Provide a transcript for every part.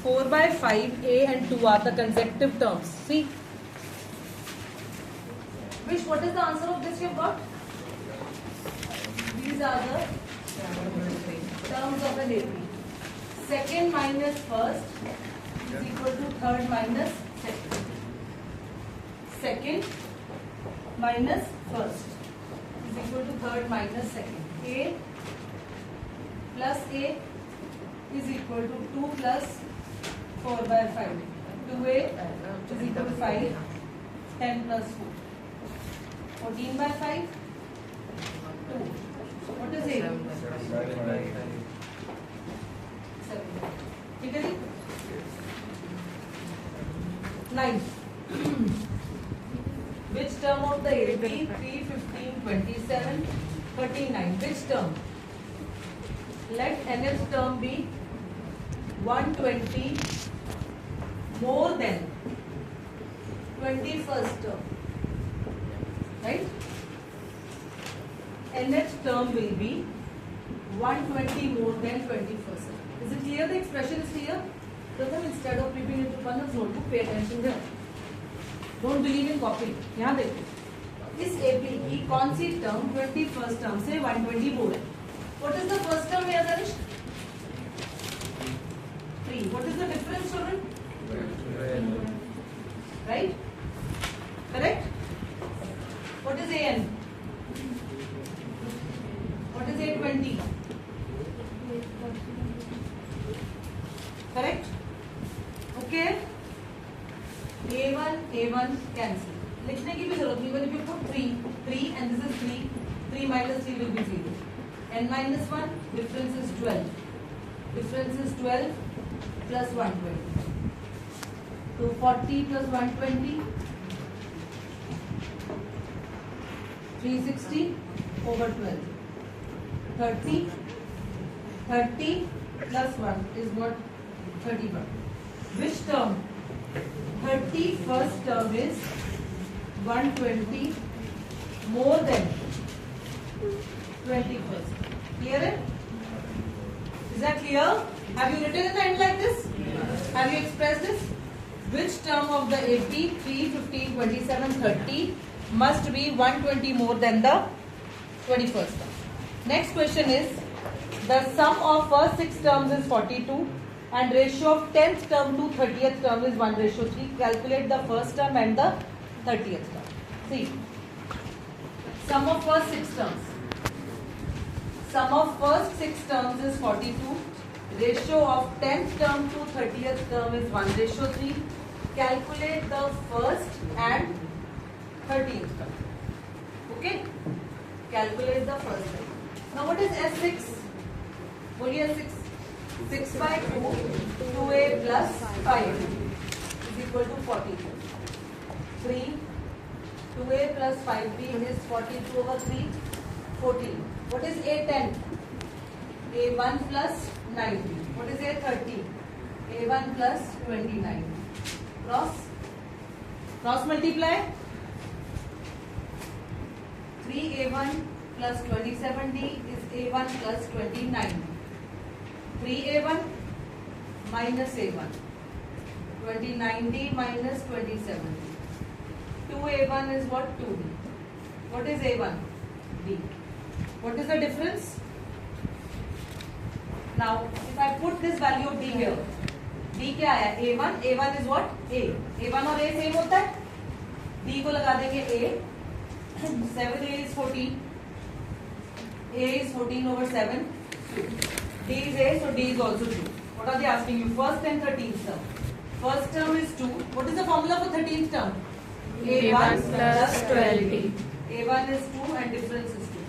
4/5 A and 2 are the consecutive terms. See, what is the answer of this you've got? These are the terms of an AP. Second minus first is equal to third minus second. Second minus first is equal to third minus second. A plus A is equal to 2 plus 4/5. 2A is equal to 5. 10 plus 4. 14/5. 2. What is A? 7. ठीक है जी? 9. Which term of the AP? 3, 15, 27, 39. Which term? Let nth term be 120 more than 21st term. Right? Nth term will be 120 more than 21st. Is it clear? The expression is clear? Pratham, instead of flipping it to Panam's notebook, pay attention here. Don't believe in copying. यहाँ देखो इस AP की कौन सी term 21st term से 120 more है? What is the first term here, Danish? 3. What is the difference, children? Right? Correct? What is AN? What is A20? Correct? Okay? A1 cancel. लिखने की भी जरूरत नहीं. If you put 3 and this is 3 minus 3 will be 0. N minus 1, difference is 12. Difference is 12 plus 120. So 40 plus 120, 360 over 12. 30 plus 1 is what? 31. Which term? 31st term is 120 more than 21st. Clear it? Is that clear? Have you written in the end like this? Yes. Have you expressed this? Which term of the AP 3, 15, 27, 30 must be 120 more than the 21st term? Next question is, the sum of first 6 terms is 42 and ratio of 10th term to 30th term is 1:3. Calculate the first term and the 30th term. See, sum of first 6 terms. Sum of first 6 terms is 42. Ratio of 10th term to 30th term is 1:3. Calculate the first and 30th term. Okay? Calculate the first term. Now what is S6? What is S6? 6/2, 2A plus 5 is equal to 42. 3, 2A plus 5B is 42 over 3, 14. What is A10? A1 plus 90. What is A30? A1 plus 29. Cross multiply. 3A1 plus 27D is A1 plus 29. 3A1 minus A1. 29D minus 27D. 2A1 is what? 2D. What is A1? D. What is the difference? Now, if I put this value of D here, D क्या आया? A1. A1 is what? A. A1 और A same होता है? D को लगा देंगे A. 7A is 14. A is 14 over 7. D is A, so D is also 2. What are they asking you? First and 13th term. First term is 2. What is the formula for 13th term? A1 plus 12D. A1 is 2 and difference is 2.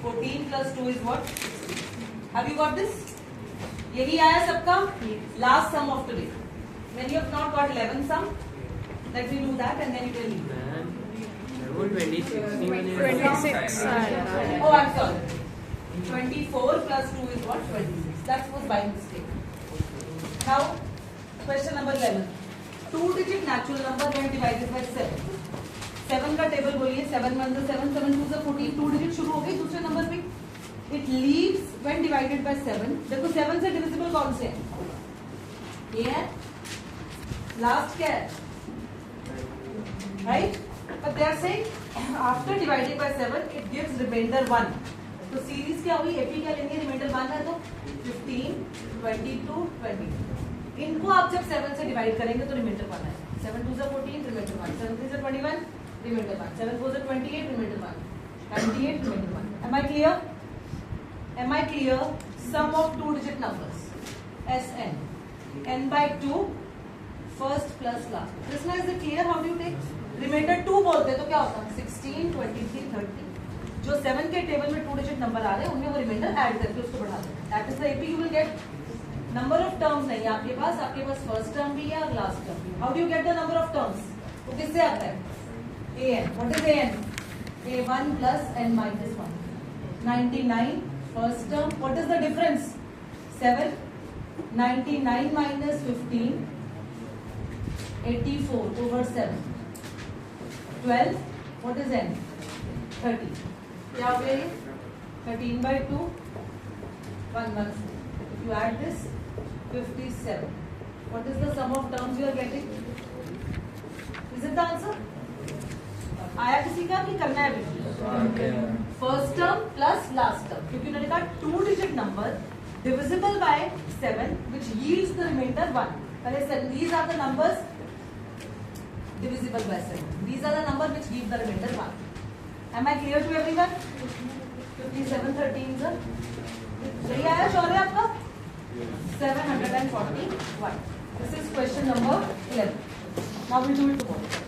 14 plus 2 is what? 16. Have you got this? यही आया सबका? Last sum of today. When you have not got 11 sum, let me do that and then you will leave. 26. Oh, I'm sorry. 24 plus 2 is what? 26. That was by mistake. Now, question number 11. 2-digit natural number when divided by 7. 7 का table बोलिए. 7 1 is 7, 7 2 is 14. 2 digit शुरू हो गई दूसरे number पे. It leaves when divided by 7. देखो 7 से divisible कौन से हैं? an last क्या है, right? But they are saying after dividing by 7 it gives remainder 1. तो सीरीज क्या हुई, एपी क्या लेंगे, रिमाइंडर 1 है तो 15, 22, 20. इनको आप जब 7 से डिवाइड करेंगे तो रिमाइंडर 1 है. 7 2 से 14, रिमाइंडर 1. 7 3 से 21, रिमाइंडर 1. 7 4 से 28, reminder 1. 98, reminder 1. Am I clear? Am I clear? Sum of two digit numbers. Sn. N by 2, first plus last. This one is it clear? How do you take? Remainder 2 बोलते हैं तो क्या होता है, 16, 23, 30. जो 7 के टेबल में 2 डिजिट नंबर आ रहे हैं उनमें वो रिमाइंडर ऐड करके उसको बढ़ा दें. That is the AP you will get. Number of terms नहीं है आपके पास फर्स्ट टर्म भी है और लास्ट टर्म भी. How do you get the number of terms? वो किससे आता है, an. What is an? a1 plus n minus 1. 99 first term. What is the difference, 7. 99 minus 15, 84 over 7. 12. What is n? 30. क्या हो गया ये, 13 by 2, 114. If you add this, 57. What is the sum of terms you are getting? Is it the answer? आया किसी का कि करना है बिल्कुल? First term plus last term, क्योंकि उन्होंने कहा 2 digit number divisible by 7 which yields the remainder 1. पहले these are the numbers divisible by 7. These are the numbers which give the remainder 1. Am I clear to everyone? 57 13 sir. सही आया शौर्य आपका? 741. This is question number 11. Now we do it tomorrow.